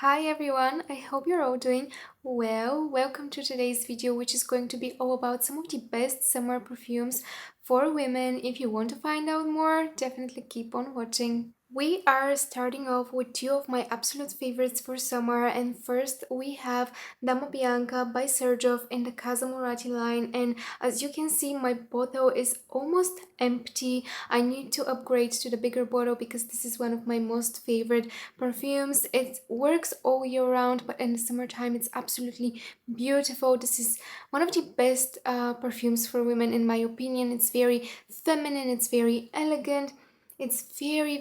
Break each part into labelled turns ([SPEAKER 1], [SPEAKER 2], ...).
[SPEAKER 1] Hi everyone, I hope you're all doing well. Welcome to today's video, which is going to be all about some of the best summer perfumes for women. If you want to find out more, definitely keep on watching. We are starting off with two of my absolute favorites for summer, and first we have Dama Bianca by Xerjoff in the Casamorati line, and as you can see my bottle is almost empty. I need to upgrade to the bigger bottle because this is one of my most favorite perfumes. It works all year round, but in the summertime it's absolutely beautiful. This is one of the best perfumes for women in my opinion. It's very feminine, it's very elegant, it's very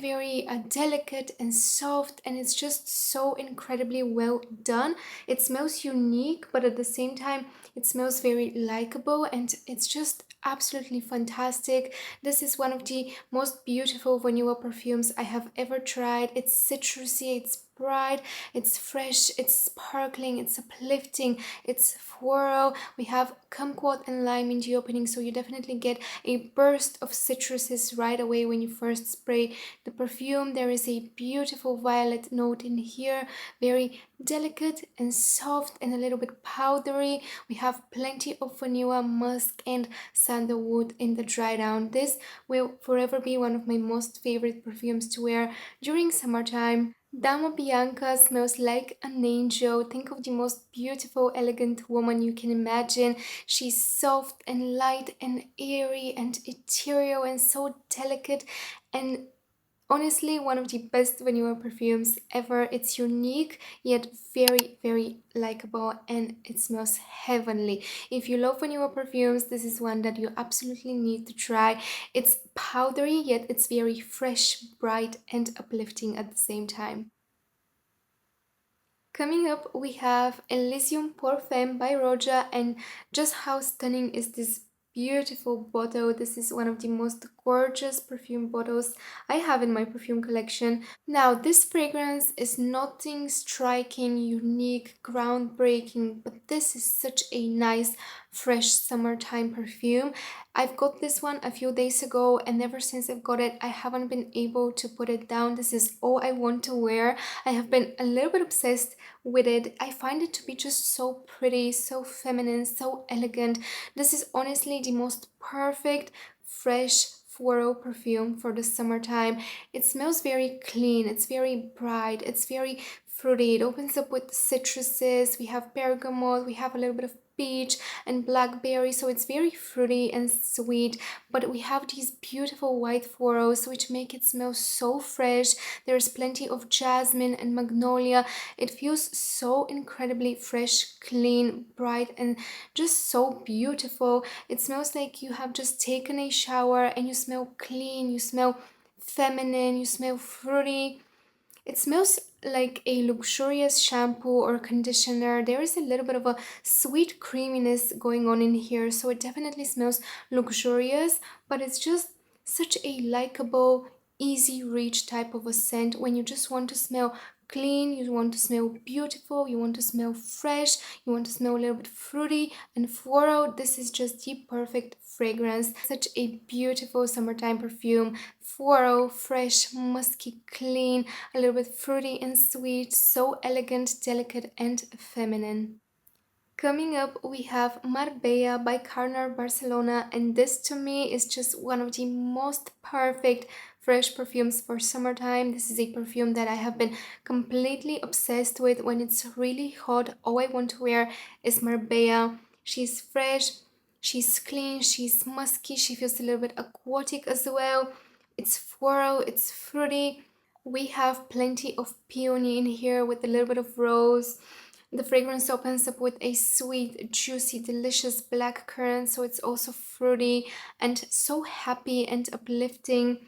[SPEAKER 1] delicate and soft, and it's just so incredibly well done. It smells unique, but at the same time it smells very likable, and it's just absolutely fantastic. This is one of the most beautiful vanilla perfumes I have ever tried. It's citrusy, it's bright, it's fresh, it's sparkling, it's uplifting, it's floral. We have kumquat and lime in the opening, so you definitely get a burst of citruses right away when you first spray the perfume. There is a beautiful violet note in here, very delicate and soft and a little bit powdery. We have plenty of vanilla, musk and sandalwood in the dry down. This will forever be one of my most favorite perfumes to wear during summertime. Dama Bianca smells like an angel. Think of the most beautiful, elegant woman you can imagine. She's soft and light and airy and ethereal and so delicate, and honestly one of the best vanilla perfumes ever. It's unique yet very likable, and it smells heavenly. If you love vanilla perfumes, this is one that you absolutely need to try. It's powdery yet it's very fresh, bright and uplifting at the same time. Coming up, we have Elysium Femme by Roja, and just how stunning is this beautiful bottle. This is one of the most gorgeous perfume bottles I have in my perfume collection. Now, this fragrance is nothing striking, unique, groundbreaking, but this is such a nice, fresh summertime perfume. I've got this one a few days ago, and ever since I've got it, I haven't been able to put it down. This is all I want to wear. I have been a little bit obsessed with it. I find it to be just so pretty, so feminine, so elegant. This is honestly the most perfect, fresh, floral perfume for the summertime. It smells very clean, it's very bright, it's very fruity. It opens up with citruses, we have bergamot, we have a little bit of peach and blackberry, so it's very fruity and sweet, but we have these beautiful white florals which make it smell so fresh. There's plenty of jasmine and magnolia. It feels so incredibly fresh, clean, bright and just so beautiful. It smells like you have just taken a shower and you smell clean, you smell feminine, you smell fruity. It smells like a luxurious shampoo or conditioner. There is a little bit of a sweet creaminess going on in here, so it definitely smells luxurious, but it's just such a likable, easy reach type of a scent when you just want to smell clean, you want to smell beautiful, you want to smell fresh, you want to smell a little bit fruity and floral. This is just the perfect fragrance. Such a beautiful summertime perfume. Floral, fresh, musky, clean, a little bit fruity and sweet, so elegant, delicate and feminine. Coming up, we have Marbella by Carner, Barcelona, and this to me is just one of the most perfect fresh perfumes for summertime. This is a perfume that I have been completely obsessed with. When it's really hot, all I want to wear is Marbella. She's fresh, she's clean, she's musky, she feels a little bit aquatic as well. It's floral, it's fruity. We have plenty of peony in here with a little bit of rose. The fragrance opens up with a sweet, juicy, delicious black currant, so it's also fruity and so happy and uplifting.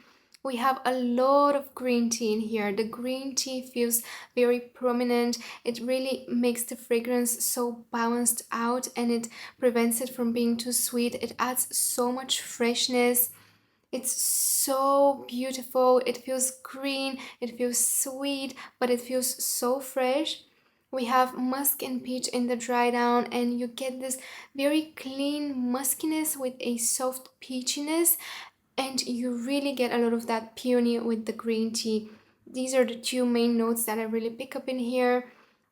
[SPEAKER 1] We have a lot of green tea in here. The green tea feels very prominent. It really makes the fragrance so balanced out, and it prevents it from being too sweet. It adds so much freshness. It's so beautiful. It feels green, it feels sweet, but it feels so fresh. We have musk and peach in the dry down, and you get this very clean muskiness with a soft peachiness, and you really get a lot of that peony with the green tea. These are the two main notes that I really pick up in here.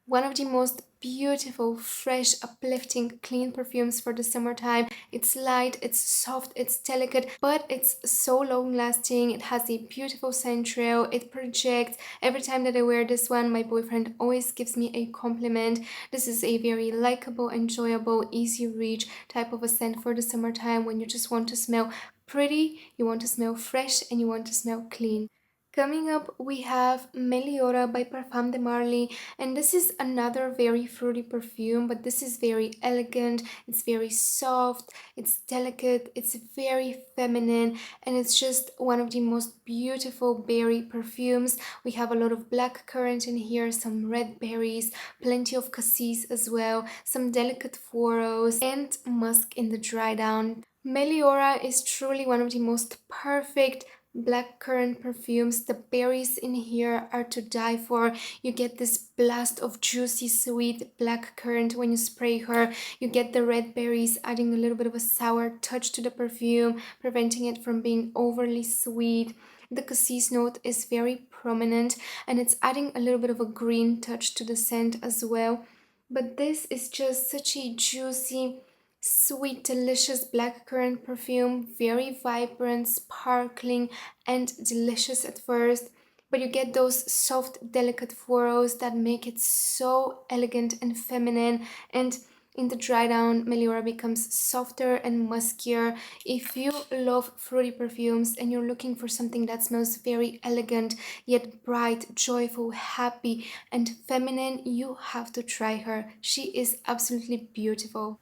[SPEAKER 1] one of the most beautiful, fresh, uplifting, clean perfumes for the summertime. It's light, it's soft, it's delicate, but it's so long lasting. It has a beautiful scent trail, it projects. Every time that I wear this one, my boyfriend always gives me a compliment. This is a very likable, enjoyable, easy reach type of a scent for the summertime when you just want to smell pretty, you want to smell fresh, and you want to smell clean. Coming up, we have Meliora by Parfum de Marly, and this is another very fruity perfume, but this is very elegant, it's very soft, it's delicate, it's very feminine, and it's just one of the most beautiful berry perfumes. We have a lot of black currant in here, some red berries, plenty of cassis as well, some delicate florals, and musk in the dry down. Meliora is truly one of the most perfect blackcurrant perfumes. The berries in here are to die for. You get this blast of juicy sweet blackcurrant when you spray her. You get the red berries adding a little bit of a sour touch to the perfume, preventing it from being overly sweet. The cassis note is very prominent and it's adding a little bit of a green touch to the scent as well. But this is just such a juicy, sweet, delicious blackcurrant perfume, very vibrant, sparkling, and delicious at first. But you get those soft, delicate florals that make it so elegant and feminine. And in the dry down, Meliora becomes softer and muskier. If you love fruity perfumes and you're looking for something that smells very elegant, yet bright, joyful, happy, and feminine, you have to try her. She is absolutely beautiful.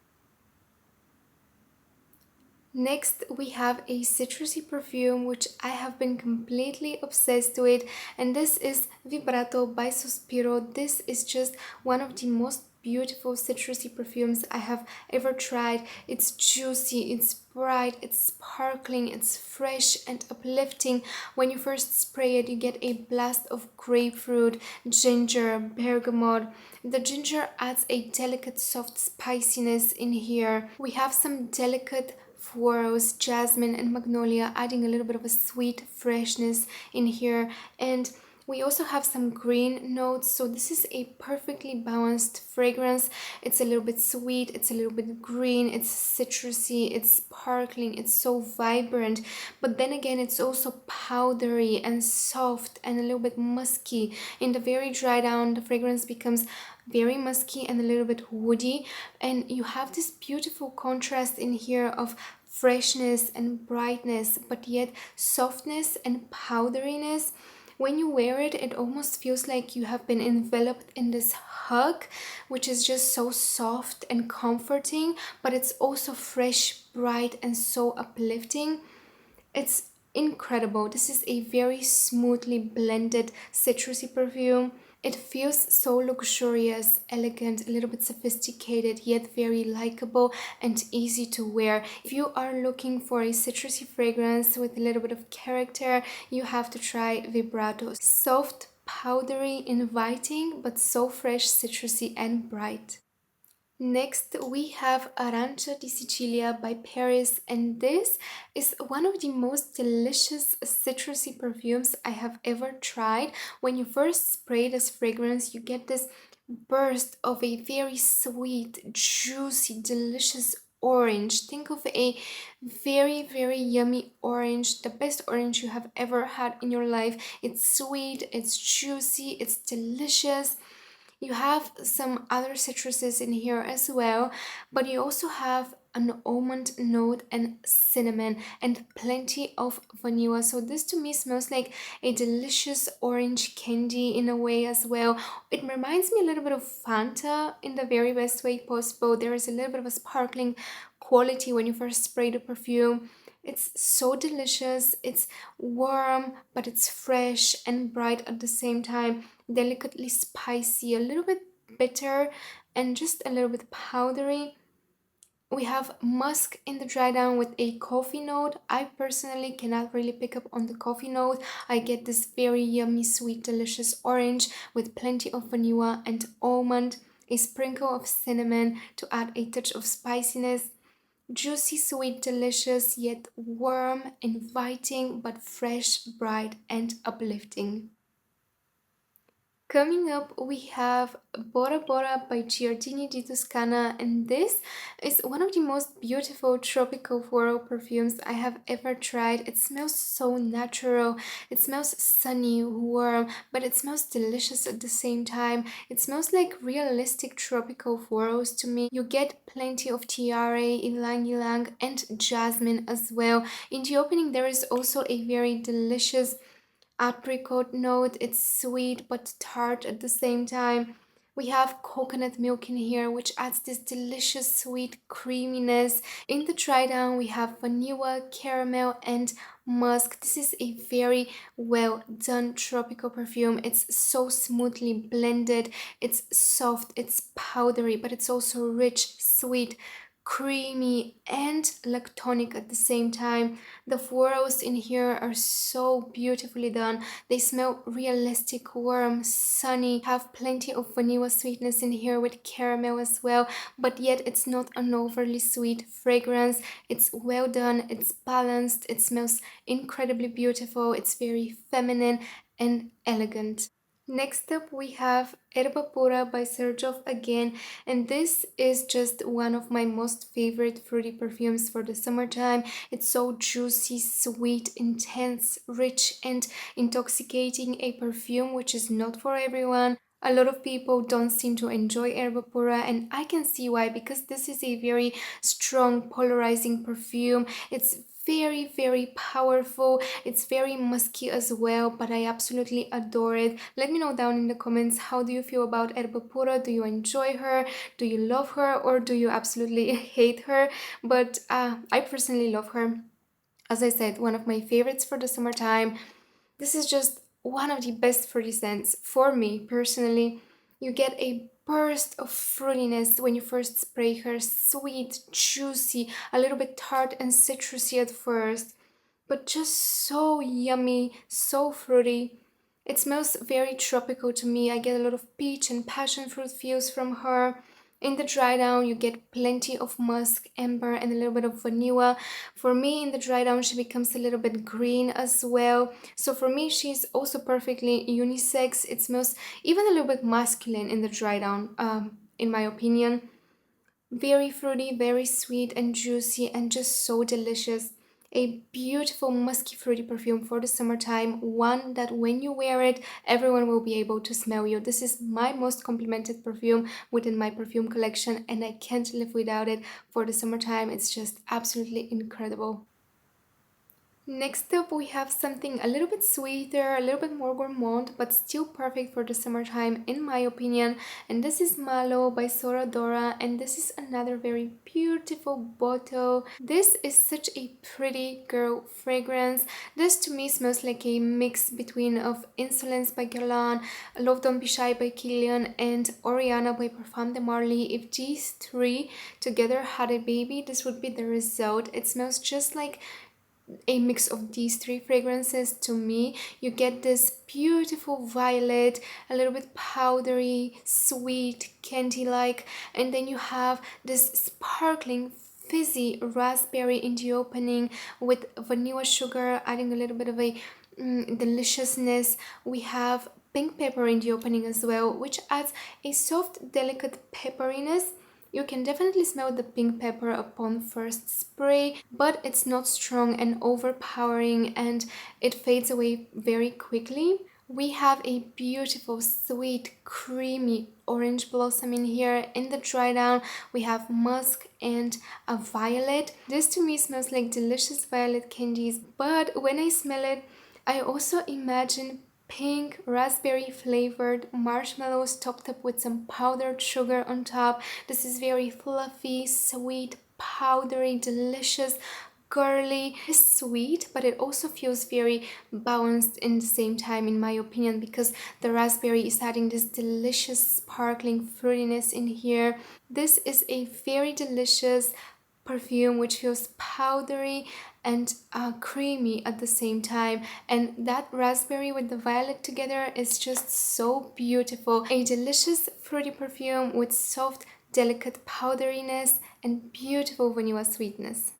[SPEAKER 1] Next, we have a citrusy perfume which I have been completely obsessed with, and this is Vibrato by Sospiro. This is just one of the most beautiful citrusy perfumes I have ever tried. It's juicy, it's bright, it's sparkling, it's fresh and uplifting. When you first spray it, you get a blast of grapefruit, ginger, bergamot. The ginger adds a delicate soft spiciness in here. We have some delicate florals, jasmine and magnolia, adding a little bit of a sweet freshness in here. And we also have some green notes, so this is a perfectly balanced fragrance. It's a little bit sweet, it's a little bit green, it's citrusy, it's sparkling, it's so vibrant. But then again, it's also powdery and soft and a little bit musky. In the very dry down, the fragrance becomes very musky and a little bit woody, and you have this beautiful contrast in here of freshness and brightness, but yet softness and powderiness. When you wear it, it almost feels like you have been enveloped in this hug, which is just so soft and comforting, but it's also fresh, bright, and so uplifting. It's incredible. This is a very smoothly blended citrusy perfume. It feels so luxurious, elegant, a little bit sophisticated, yet very likable and easy to wear. If you are looking for a citrusy fragrance with a little bit of character, you have to try Vibrato. Soft, powdery, inviting, but so fresh, citrusy, and bright. Next, we have Arancia Di Sicilia by Perris, and this is one of the most delicious citrusy perfumes I have ever tried. When you first spray this fragrance, you get this burst of a very sweet, juicy, delicious orange. Think of a very yummy orange, the best orange you have ever had in your life. It's sweet, it's juicy, it's delicious. You have some other citruses in here as well, but you also have an almond note and cinnamon and plenty of vanilla. So this to me smells like a delicious orange candy in a way as well. It reminds me a little bit of Fanta in the very best way possible. There is a little bit of a sparkling quality when you first spray the perfume. It's so delicious, it's warm, but it's fresh and bright at the same time, delicately spicy, a little bit bitter, and just a little bit powdery. We have musk in the dry down with a coffee note. I personally cannot really pick up on the coffee note. I get this very yummy, sweet, delicious orange with plenty of vanilla and almond, a sprinkle of cinnamon to add a touch of spiciness. Juicy, sweet, delicious, yet warm, inviting, but fresh, bright, and uplifting. Coming up, we have Bora Bora by Giardini di Toscana, and this is one of the most beautiful tropical floral perfumes I have ever tried. It smells so natural, it smells sunny, warm, but it smells delicious at the same time. It smells like realistic tropical florals to me. You get plenty of tiare, ylang ylang, and jasmine as well. In the opening, there is also a very delicious apricot note. It's sweet but tart at the same time. We have coconut milk in here, which adds this delicious sweet creaminess. In the dry down, we have vanilla, caramel, and musk. This is a very well done tropical perfume. It's so smoothly blended. It's soft, it's powdery, but it's also rich, sweet, creamy, and lactonic at the same time. The florals in here are so beautifully done. They smell realistic, warm, sunny, have plenty of vanilla sweetness in here with caramel as well, but yet it's not an overly sweet fragrance. It's well done, it's balanced, it smells incredibly beautiful, it's very feminine and elegant. Next up, we have Erba Pura by Xerjoff again, and this is just one of my most favorite fruity perfumes for the summertime. It's so juicy, sweet, intense, rich, and intoxicating. A perfume which is not for everyone. A lot of people don't seem to enjoy Erba Pura, and I can see why, because this is a very strong, polarizing perfume. It's very powerful. It's very musky as well, but I absolutely adore it. Let me know down in the comments, how do you feel about Erba Pura? Do you enjoy her? Do you love her? Or do you absolutely hate her? But I personally love her. As I said, one of my favorites for the summertime. This is just one of the best fruity scents for me personally. You get a burst of fruitiness when you first spray her, sweet, juicy, a little bit tart and citrusy at first, but just so yummy, so fruity. It smells very tropical to me. I get a lot of peach and passion fruit feels from her. In the dry down, you get plenty of musk, amber, and a little bit of vanilla. For me, in the dry down, she becomes a little bit green as well. So for me, she's also perfectly unisex. It smells even a little bit masculine in the dry down, in my opinion. Very fruity, very sweet and juicy, and just so delicious. A beautiful musky fruity perfume for the summertime, one that when you wear it, everyone will be able to smell you. This is my most complimented perfume within my perfume collection, and I can't live without it for the summertime. It's just absolutely incredible. Next up, we have something a little bit sweeter, a little bit more gourmand, but still perfect for the summertime, in my opinion. And this is Mallow by Sora Dora, and this is another very beautiful bottle. This is such a pretty girl fragrance. This to me smells like a mix between of Insolence by Guerlain, Love Don't Be Shy by Kilian, and Oriana by Parfum de Marly. If these three together had a baby, this would be the result. It smells just like a mix of these three fragrances to me. You get this beautiful violet, a little bit powdery, sweet, candy like, and then you have this sparkling fizzy raspberry in the opening with vanilla sugar adding a little bit of a deliciousness. We have pink pepper in the opening as well, which adds a soft delicate pepperiness. You can definitely smell the pink pepper upon first spray, but it's not strong and overpowering, and it fades away very quickly. We have a beautiful, sweet, creamy orange blossom in here. In the dry down, we have musk and a violet. This to me smells like delicious violet candies, but when I smell it, I also imagine pink raspberry flavored marshmallows topped up with some powdered sugar on top. This is very fluffy, sweet, powdery, delicious, girly. It's sweet, but it also feels very balanced in the same time, in my opinion, because the raspberry is adding this delicious sparkling fruitiness in here. This is a very delicious perfume which feels powdery and creamy at the same time, and that raspberry with the violet together is just so beautiful. A delicious fruity perfume with soft delicate powderiness and beautiful vanilla sweetness.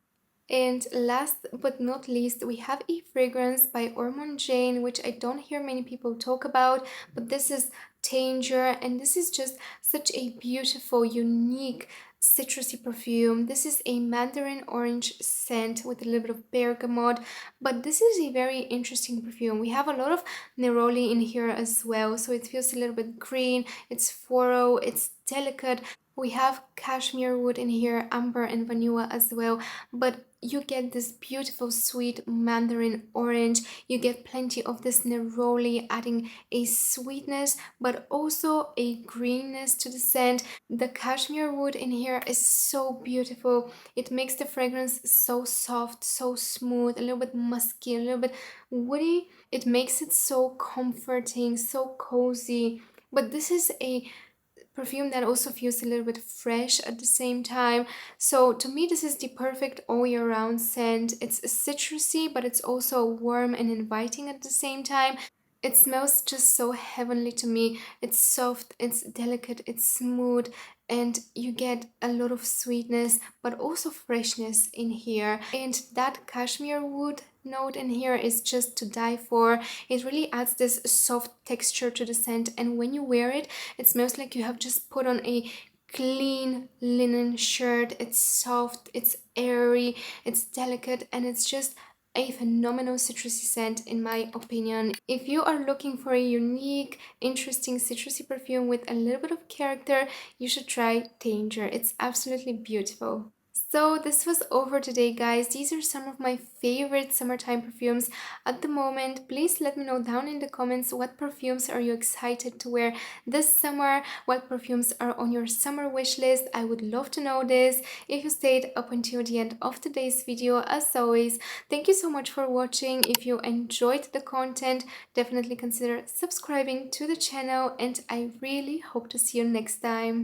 [SPEAKER 1] And last but not least, we have a fragrance by Ormonde, which I don't hear many people talk about, but this is Tanger, and this is just such a beautiful, unique citrusy perfume. This is a mandarin orange scent with a little bit of bergamot, but this is a very interesting perfume. We have a lot of neroli in here as well, so it feels a little bit green, it's floral, it's delicate. We have cashmere wood in here, amber and vanilla as well, but you get this beautiful sweet mandarin orange. You get plenty of this neroli, adding a sweetness but also a greenness to the scent. The cashmere wood in here is so beautiful. It makes the fragrance so soft, so smooth, a little bit musky, a little bit woody. It makes it so comforting, so cozy. But this is a perfume that also feels a little bit fresh at the same time. So to me, this is the perfect all year round scent. It's citrusy, but it's also warm and inviting at the same time. It smells just so heavenly to me. It's soft, it's delicate, it's smooth, and you get a lot of sweetness but also freshness in here. And that cashmere wood note in here is just to die for. It really adds this soft texture to the scent, and when you wear it, it smells like you have just put on a clean linen shirt. It's soft, it's airy, it's delicate, and it's just a phenomenal citrusy scent in my opinion. If you are looking for a unique, interesting citrusy perfume with a little bit of character, you should try Tanger. It's absolutely beautiful. So this was over today, guys. These are some of my favorite summertime perfumes at the moment. Please let me know down in the comments what perfumes are you excited to wear this summer, what perfumes are on your summer wish list. I would love to know this. If you stayed up until the end of today's video, as always, thank you so much for watching. If you enjoyed the content, definitely consider subscribing to the channel, and I really hope to see you next time.